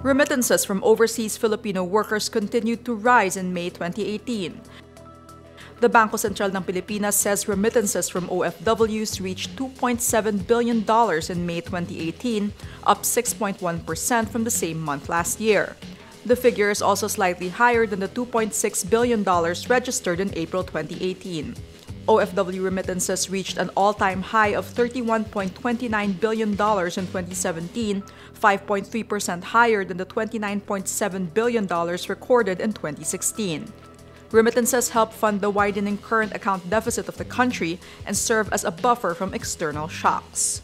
Remittances from overseas Filipino workers continued to rise in May 2018. The Bangko Sentral ng Pilipinas says remittances from OFWs reached $2.7 billion in May 2018, up 6.1% from the same month last year. The figure is also slightly higher than the $2.6 billion registered in April 2018. OFW remittances reached an all-time high of $31.29 billion in 2017, 5.3% higher than the $29.7 billion recorded in 2016. Remittances help fund the widening current account deficit of the country and serve as a buffer from external shocks.